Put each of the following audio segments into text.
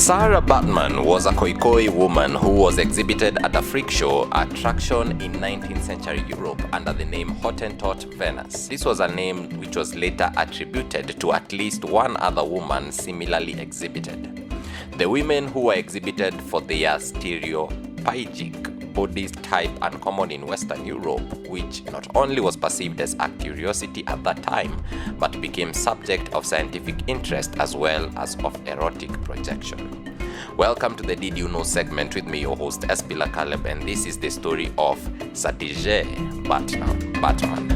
Sarah Baartman was a Khoikhoi woman who was exhibited at a freak show attraction in 19th century Europe under the name Hottentot Venus. This was a name which was later attributed to at least one other woman similarly exhibited. The women who were exhibited for their stereopygic body type uncommon in Western Europe, which not only was perceived as a curiosity at that time, but became subject of scientific interest as well as of erotic projection. Welcome to the Did You Know segment with me, your host Espila Caleb, and this is the story of Sadije Baartman.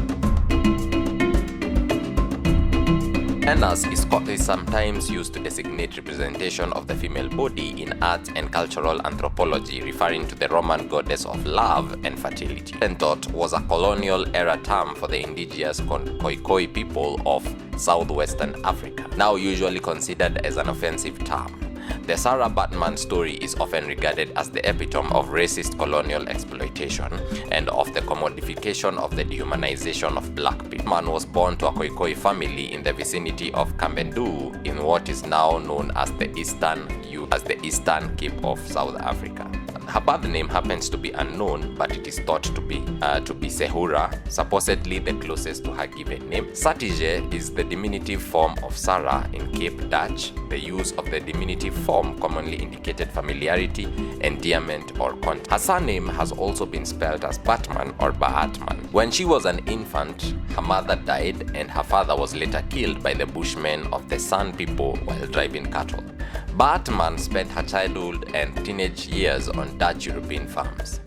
Venus is sometimes used to designate representation of the female body in art and cultural anthropology, referring to the Roman goddess of love and fertility. Hottentot was a colonial era term for the indigenous Khoikhoi people of southwestern Africa, now usually considered as an offensive term. The Sarah Baartman story is often regarded as the epitome of racist colonial exploitation and of the commodification of the dehumanization of black people. Baartman was born to a Khoikhoi family in the vicinity of Kambendu in what is now known as the Eastern Cape of South Africa. Her birth name happens to be unknown, but it is thought to be Sehura, supposedly the closest to her given name. Sadije is the diminutive form of Sarah in Cape Dutch. The use of the diminutive form commonly indicated familiarity, endearment, or contact. Her surname has also been spelled as Baartman or Baartman. When she was an infant, her mother died and her father was later killed by the Bushmen of the San people while driving cattle. Baartman spent her childhood and teenage years on Dutch European farms.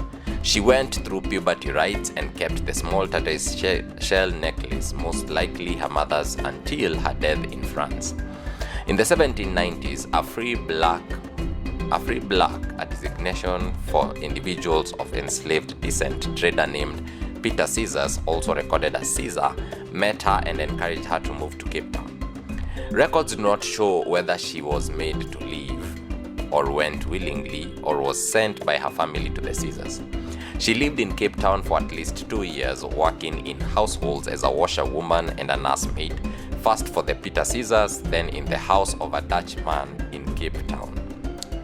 She went through puberty rites and kept the small tortoise shell necklace, most likely her mother's, until her death in France. In the 1790s, a free black, a designation for individuals of enslaved descent, trader named Peter Caesars, also recorded as Caesar, met her and encouraged her to move to Cape Town. Records do not show whether she was made to leave, or went willingly, or was sent by her family to the Caesars. She lived in Cape Town for at least 2 years, working in households as a washerwoman and a nursemaid, first for the Peter Caesars, then in the house of a Dutchman in Cape Town.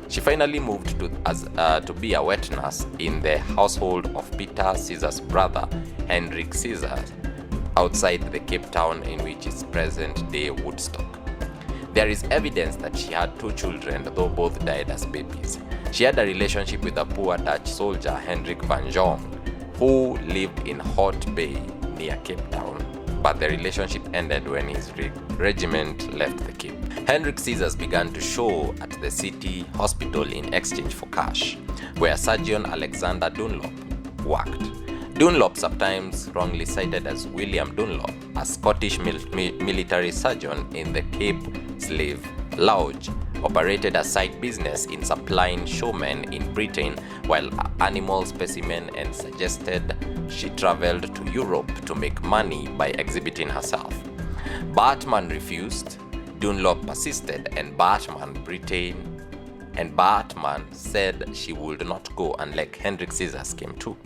She finally moved to be a wet nurse in the household of Peter Caesar's brother, Hendrik Caesars, outside the Cape Town in which is present-day Woodstock. There is evidence that she had 2 children, though both died as babies. She had a relationship with a poor Dutch soldier, Hendrik van Jong, who lived in Hot Bay near Cape Town, but the relationship ended when his regiment left the Cape. Hendrik Caesars began to show at the city hospital in exchange for cash, where surgeon Alexander Dunlop worked. Dunlop, sometimes wrongly cited as William Dunlop, a Scottish military surgeon in the Cape Slave Lodge, operated a side business in supplying showmen in Britain while animal specimen, and suggested she traveled to Europe to make money by exhibiting herself. Baartman refused, Dunlop persisted, and Baartman said she would not go unless Hendrik Caesars came too.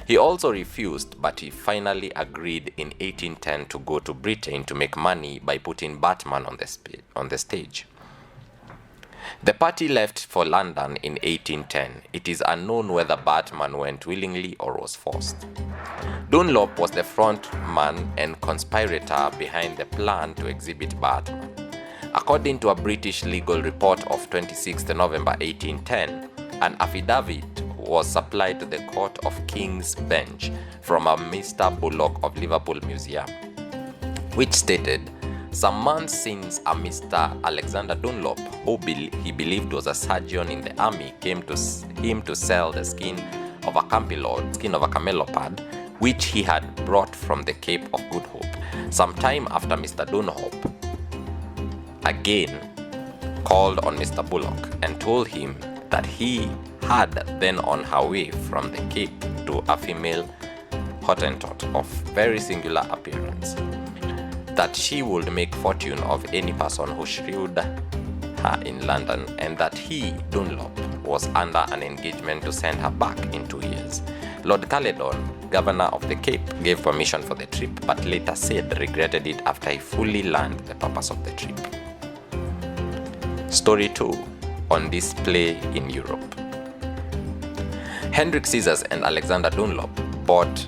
He also refused, but he finally agreed in 1810 to go to Britain to make money by putting Baartman on the stage. The party left for London in 1810. It is unknown whether Baartman went willingly or was forced. Dunlop was the front man and conspirator behind the plan to exhibit Baartman. According to a British legal report of 26 November 1810, an affidavit was supplied to the Court of King's Bench from a Mr. Bullock of Liverpool Museum, which stated, some months since a Mr. Alexander Dunlop, who he believed was a surgeon in the army, came to him to sell the skin of a camelopard, which he had brought from the Cape of Good Hope. Some time after, Mr. Dunlop again called on Mr. Bullock and told him that he had then on her way from the Cape to a female Hottentot of very singular appearance, that she would make fortune of any person who shrewd her in London, and that he, Dunlop, was under an engagement to send her back in 2 years. Lord Caledon, governor of the Cape, gave permission for the trip, but later said regretted it after he fully learned the purpose of the trip. Story 2. on display in Europe. Hendrik Caesars and Alexander Dunlop bought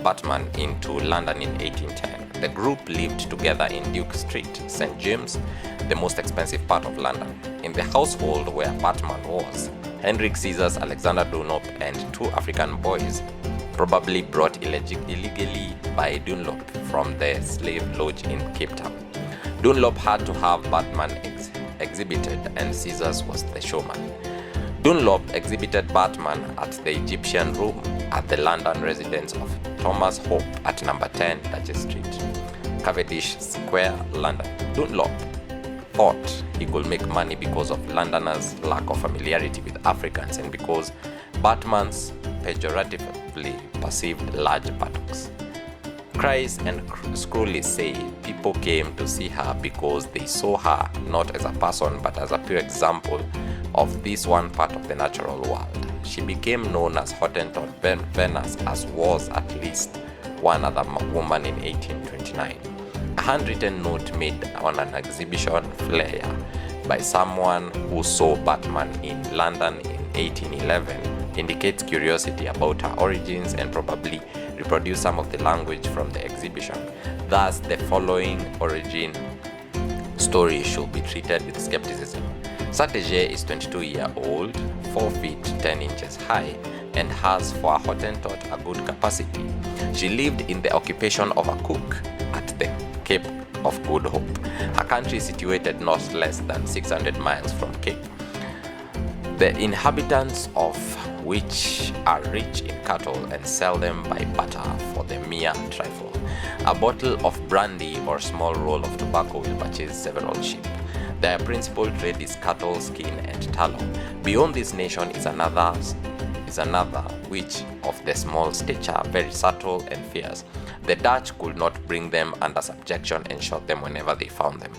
Baartman into London in 1810. The group lived together in Duke Street, St. James, the most expensive part of London. In the household where Baartman was, Hendrik Caesars, Alexander Dunlop, and 2 African boys, probably brought illegally by Dunlop from the slave lodge in Cape Town. Dunlop had to have Baartman exhibited, and Caesars was the showman. Dunlop exhibited Baartman at the Egyptian Room at the London residence of Thomas Hope at number 10 Duchess Street, Cavendish Square, London. Dunlop thought he could make money because of Londoners' lack of familiarity with Africans and because Baartman's pejoratively perceived large buttocks. Chris and Scrolly say people came to see her because they saw her not as a person but as a pure example of this one part of the natural world. She became known as Hottentot Venus, as was at least one other woman in 1829. A handwritten note made on an exhibition flyer by someone who saw Baartman in London in 1811 indicates curiosity about her origins and probably reproduced some of the language from the exhibition. Thus, the following origin story should be treated with skepticism. Sateje is 22-year-old, 4 feet 10 inches high, and has for a Hottentot a good capacity. She lived in the occupation of a cook at the Cape of Good Hope. Her country is situated not less than 600 miles from Cape, the inhabitants of which are rich in cattle and sell them by butter for the mere trifle. A bottle of brandy or small roll of tobacco will purchase several sheep. Their principal trade is cattle, skin, and tallow. Beyond this nation is another which of the small stature, very subtle and fierce. The Dutch could not bring them under subjection and shot them whenever they found them.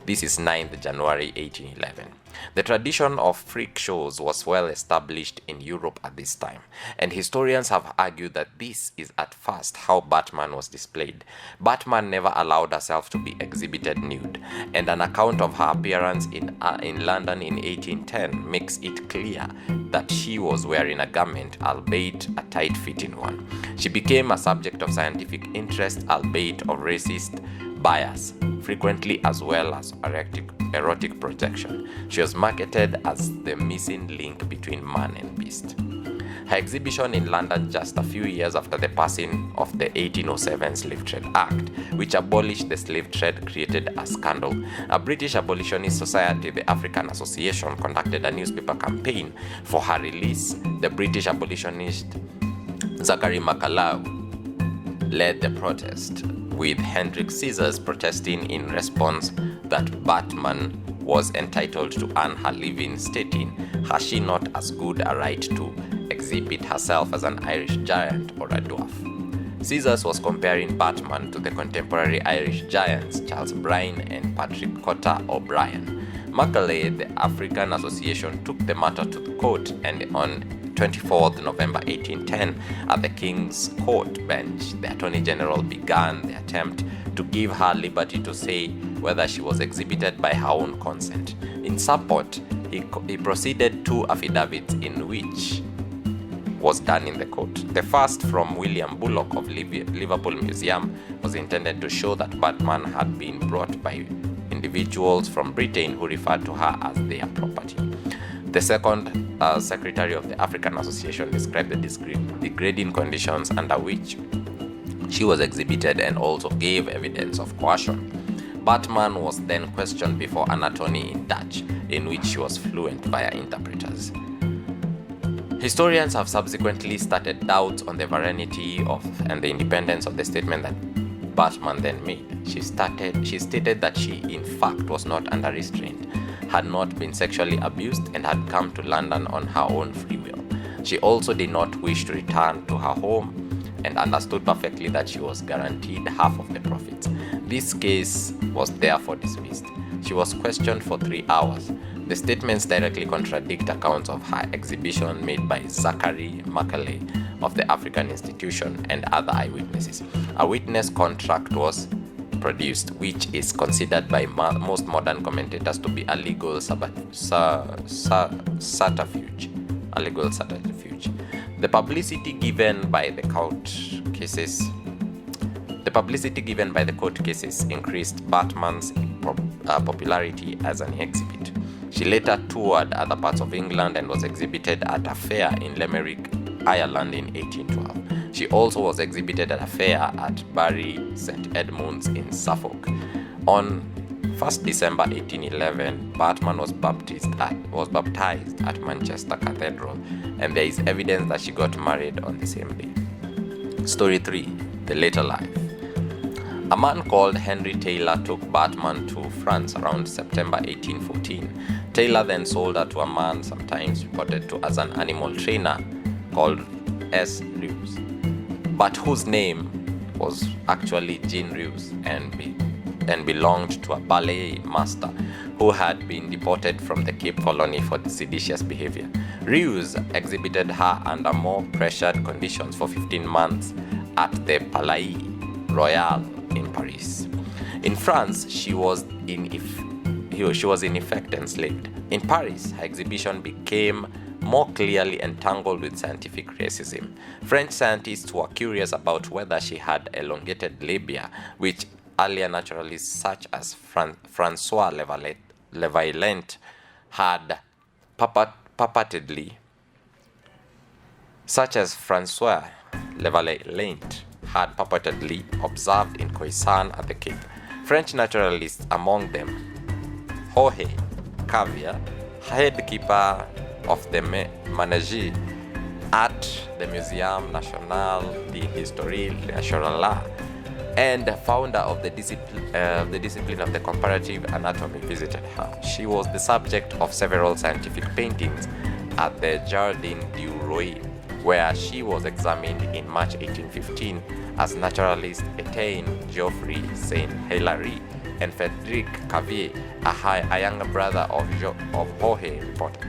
This is 9th January 1811. The tradition of freak shows was well established in Europe at this time, and historians have argued that this is at first how Baartman was displayed. Baartman never allowed herself to be exhibited nude, and an account of her appearance in London in 1810 makes it clear that she was wearing a garment, albeit a tight-fitting one. She became a subject of scientific interest, albeit of racist bias, frequently as well as erotic projection. She was marketed as the missing link between man and beast. Her exhibition in London just a few years after the passing of the 1807 Slave Trade Act, which abolished the slave trade, created a scandal. A British abolitionist society, the African Association, conducted a newspaper campaign for her release. The British abolitionist Zachary Macaulay led the protest, with Hendrik Caesars protesting in response that Baartman was entitled to earn her living, stating, "Has she not as good a right to exhibit herself as an Irish giant or a dwarf?" Caesars was comparing Baartman to the contemporary Irish giants Charles Bryan and Patrick Cotter O'Brien. Macaulay, the African Association, took the matter to the court, and on 24th November 1810, at the King's Court bench, the Attorney General began the attempt to give her liberty to say whether she was exhibited by her own consent. In support, he proceeded 2 affidavits in which was done in the court. The first, from William Bullock of Liverpool Museum, was intended to show that Baartman had been brought by individuals from Britain who referred to her as their property. The second, Secretary of the African Association, described the degrading conditions under which she was exhibited and also gave evidence of coercion. Baartman was then questioned before an attorney in Dutch, in which she was fluent via interpreters. Historians have subsequently started doubts on the veracity of and the independence of the statement that Baartman then made. She stated that she, in fact, was not under restraint, had not been sexually abused, and had come to London on her own free will. She also did not wish to return to her home and understood perfectly that she was guaranteed half of the profits. This case was therefore dismissed. She was questioned for 3 hours. The statements directly contradict accounts of her exhibition made by Zachary Macaulay of the African Institution and other eyewitnesses. A witness contract was produced, which is considered by most modern commentators to be a legal subterfuge. A legal subterfuge. The publicity given by the court cases increased Baartman's popularity as an exhibit. She later toured other parts of England and was exhibited at a fair in Limerick, Ireland in 1812. She also was exhibited at a fair at Bury St Edmunds in Suffolk. On 1st December 1811, Baartman was baptized at Manchester Cathedral, and there is evidence that she got married on the same day. Story 3. The later life. A man called Henry Taylor took Baartman to France around September 1814. Taylor then sold her to a man sometimes reported to as an animal trainer called S. Rews, but whose name was actually Jean Rews and belonged to a ballet master who had been deported from the Cape Colony for seditious behavior. Rews exhibited her under more pressured conditions for 15 months at the Palais Royal in Paris. In France, she was in effect enslaved. In Paris, her exhibition became more clearly entangled with scientific racism. French scientists were curious about whether she had elongated labia, which earlier naturalists such as Francois Levaillant had purportedly observed in Khoisan at the Cape. French naturalists, among them Jorge Cuvier, head keeper of the Menagerie at the Muséum National d'Histoire Naturelle and founder of the discipline of the comparative anatomy, visited her. She was the subject of several scientific paintings at the Jardin du Roi, where she was examined in March 1815 as naturalist Etienne Geoffroy Saint Hilaire and Frédéric Cuvier, a younger brother of Jorge, reported.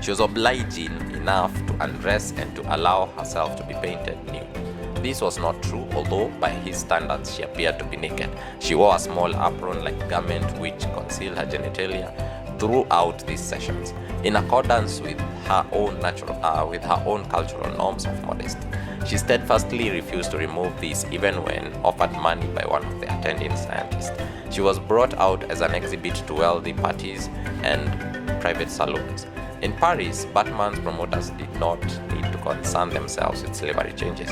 She was obliging enough to undress and to allow herself to be painted nude. This was not true, although by his standards she appeared to be naked. She wore a small apron-like garment which concealed her genitalia throughout these sessions, in accordance with her own cultural norms of modesty. She steadfastly refused to remove these even when offered money by one of the attending scientists. She was brought out as an exhibit to wealthy parties and private saloons. In Paris, Baartman's promoters did not need to concern themselves with slavery changes.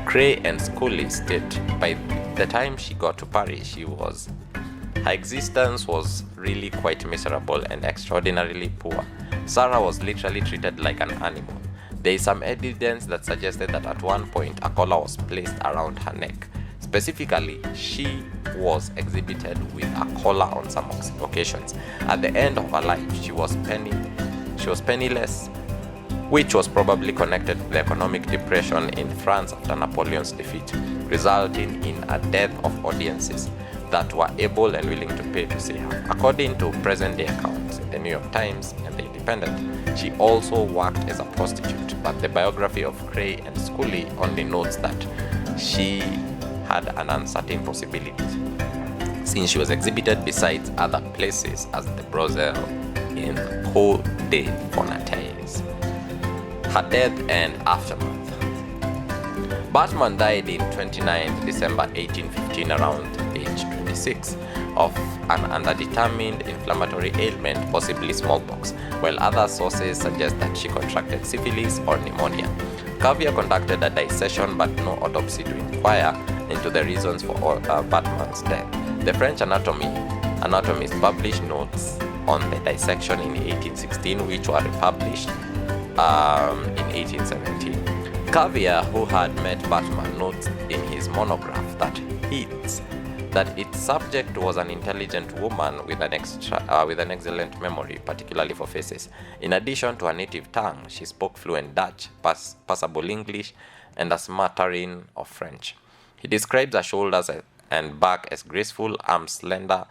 Cray and Scully state by the time she got to Paris, her existence was really quite miserable and extraordinarily poor. Sarah was literally treated like an animal. There is some evidence that suggested that at one point a collar was placed around her neck. Specifically, she was exhibited with a collar on some occasions. At the end of her life, she was penniless, which was probably connected to the economic depression in France after Napoleon's defeat, resulting in a dearth of audiences that were able and willing to pay to see her. According to present-day accounts in the New York Times and the Independent, she also worked as a prostitute, but the biography of Cray and Scully only notes that she had an uncertain possibility, since she was exhibited besides other places as the Brothel in Côte des Fontaines. Her death and aftermath. Baartman died in 29 December 1815 around age 26 of an undetermined inflammatory ailment, possibly smallpox, while other sources suggest that she contracted syphilis or pneumonia. Cuvier conducted a dissection but no autopsy to inquire into the reasons for Baartman's death. The French anatomist published notes on the dissection in 1816, which were republished in 1817. Cuvier, who had met Baartman, notes in his monograph that its subject was an intelligent woman with an excellent memory, particularly for faces. In addition to her native tongue, she spoke fluent Dutch, passable English, and a smattering of French. He describes her shoulders and back as graceful, arms slender,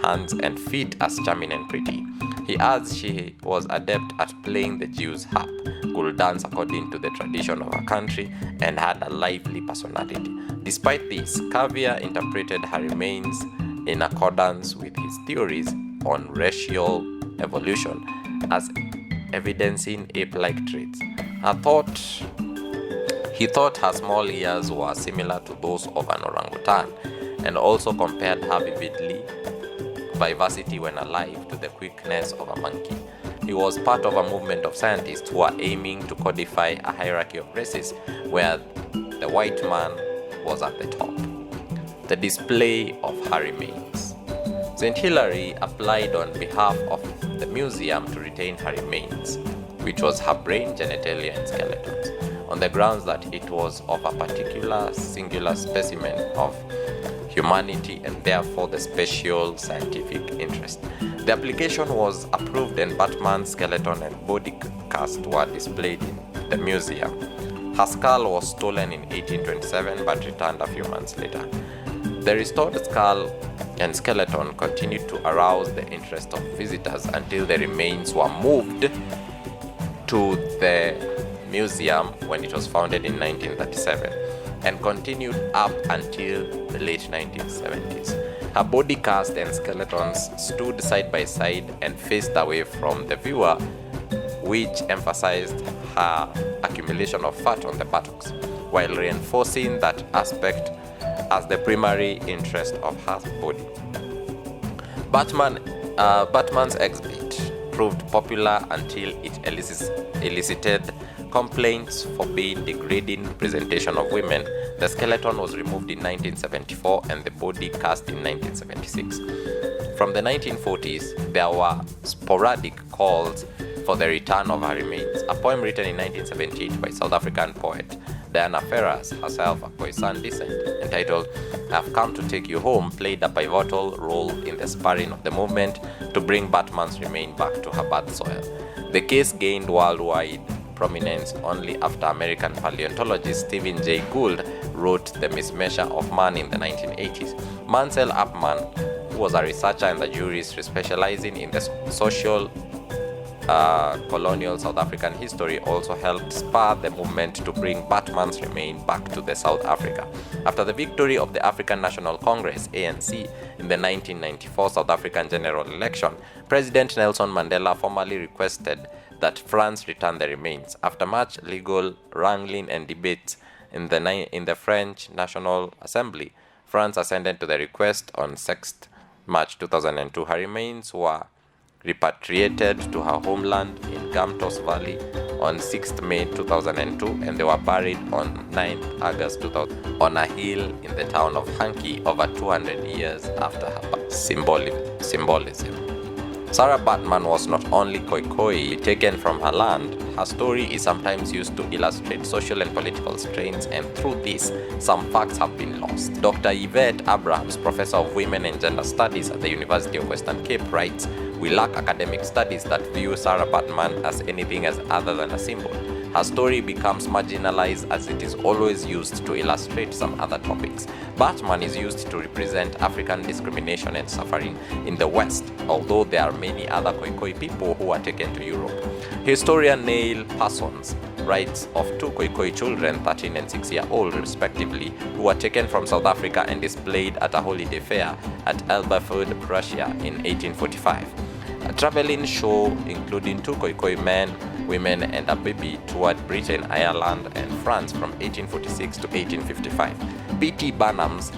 hands and feet as charming and pretty. He adds she was adept at playing the Jew's harp, could dance according to the tradition of her country, and had a lively personality. Despite this, Cavier interpreted her remains in accordance with his theories on racial evolution as evidencing ape-like traits. He thought her small ears were similar to those of an orangutan, and also compared her vivacity when alive to the quickness of a monkey. He was part of a movement of scientists who were aiming to codify a hierarchy of races where the white man was at the top. The display of her remains. St. Hilary applied on behalf of the museum to retain her remains, which was her brain, genitalia, and skeletons, on the grounds that it was of a particular singular specimen of humanity and therefore the special scientific interest. The application was approved and Baartman's skeleton and body cast were displayed in the museum. Her skull was stolen in 1827 but returned a few months later. The restored skull and skeleton continued to arouse the interest of visitors until the remains were moved to the museum when it was founded in 1937 and continued up until the late 1970s. Her body cast and skeletons stood side by side and faced away from the viewer, which emphasized her accumulation of fat on the buttocks, while reinforcing that aspect as the primary interest of her body. Baartman's exhibit proved popular until it elicited complaints forbidding degrading representation of women. The skeleton was removed in 1974 and the body cast in 1976. From the 1940s, there were sporadic calls for the return of her remains. A poem written in 1978 by South African poet Diana Ferrers, herself a Khoisan descent, entitled "I've Come to Take You Home," played a pivotal role in the spurring of the movement to bring Baartman's remains back to her birth soil. The case gained worldwide prominence only after American paleontologist Stephen Jay Gould wrote The Mismeasure of Man in the 1980s. Mansell Upman, who was a researcher and a jurist specializing in the social colonial South African history, also helped spur the movement to bring Baartman's remains back to the South Africa. After the victory of the African National Congress (ANC) in the 1994 South African general election, President Nelson Mandela formally requested that France return the remains. After much legal wrangling and debates in the French National Assembly, France assented to the request on 6th March 2002. Her remains were repatriated to her homeland in Gamtos Valley on 6th May 2002 and they were buried on 9th August 2000 on a hill in the town of Hanki over 200 years after her birth. Symbolism. Sarah Baartman was not only Khoikhoi taken from her land. Her story is sometimes used to illustrate social and political strains, and through this, some facts have been lost. Dr. Yvette Abrahams, professor of women and gender studies at the University of Western Cape, writes, "We lack academic studies that view Sarah Baartman as anything as other than a symbol. Her story becomes marginalized as it is always used to illustrate some other topics. Baartman is used to represent African discrimination and suffering in the West, although there are many other Khoikhoi people who were taken to Europe." Historian Neil Parsons writes of two Khoikhoi children, 13 and 6-year-old respectively, who were taken from South Africa and displayed at a holiday fair at Elberfeld, Prussia in 1845. A traveling show including two Khoikhoi men, women and a baby toured Britain, Ireland and France from 1846 to 1855. P.T. Barnum's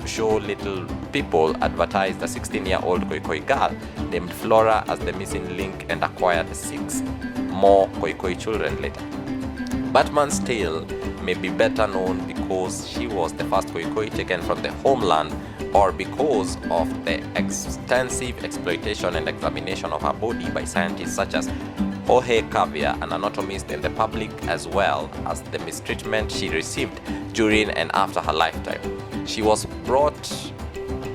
show Little People advertised a 16-year-old Khoikhoi girl named Flora as the missing link and acquired 6 more Khoikhoi children later. Baartman's tale may be better known because she was the first Khoikhoi taken from the homeland, or because of the extensive exploitation and examination of her body by scientists such as Jorge Cavier, an anatomist, and the public, as well as the mistreatment she received during and after her lifetime. She was brought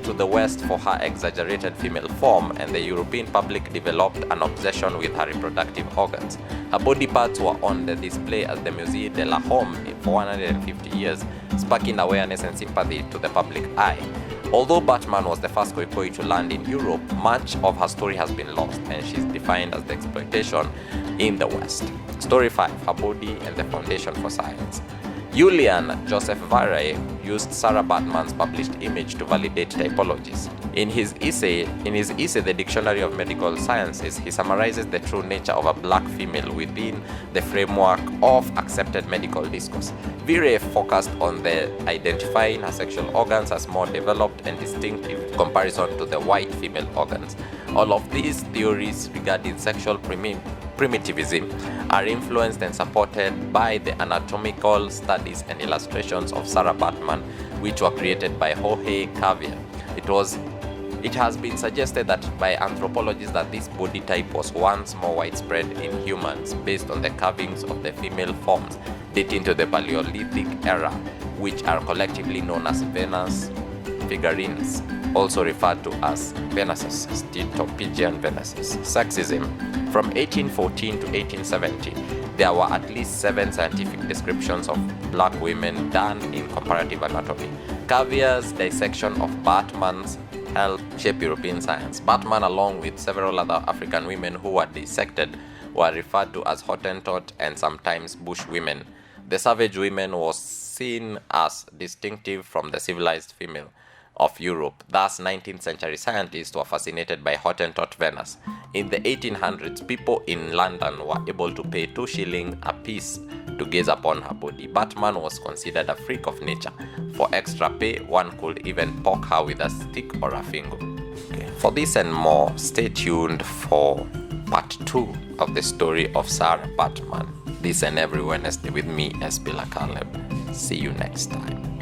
to the West for her exaggerated female form, and the European public developed an obsession with her reproductive organs. Her body parts were on the display at the Musée de la Homme for 150 years, sparking awareness and sympathy to the public eye. Although Baartman was the first Khoikhoi to land in Europe, much of her story has been lost, and she's defined as the exploitation in the West. Story 5. Her body and the foundation for science. Julian Joseph Varey used Sarah Baartman's published image to validate typologies. In his essay, The Dictionary of Medical Sciences, he summarizes the true nature of a black female within the framework of accepted medical discourse. Varey focused on the identifying her sexual organs as more developed and distinctive in comparison to the white female organs. All of these theories regarding sexual primitivism are influenced and supported by the anatomical studies and illustrations of Sarah Baartman, which were created by Jorge Cavier. It has been suggested that by anthropologists that this body type was once more widespread in humans based on the carvings of the female forms dating to the Paleolithic era, which are collectively known as Venus figurines, also referred to as Venuses, Steatopigean Venuses. Sexism. From 1814 to 1870, there were at least 7 scientific descriptions of black women done in comparative anatomy. Cavier's dissection of Baartman's helped shape European science. Baartman, along with several other African women who were dissected, were referred to as Hottentot and sometimes bush women. The savage women was seen as distinctive from the civilized female of Europe. Thus, 19th century scientists were fascinated by Hottentot Venus. In the 1800s, people in London were able to pay 2 shillings a piece to gaze upon her body. Baartman was considered a freak of nature. For extra pay, one could even poke her with a stick or a finger. Okay. For this and more, stay tuned for part 2 of the story of Sarah Baartman. This and every Wednesday with me, S. Caleb. See you next time.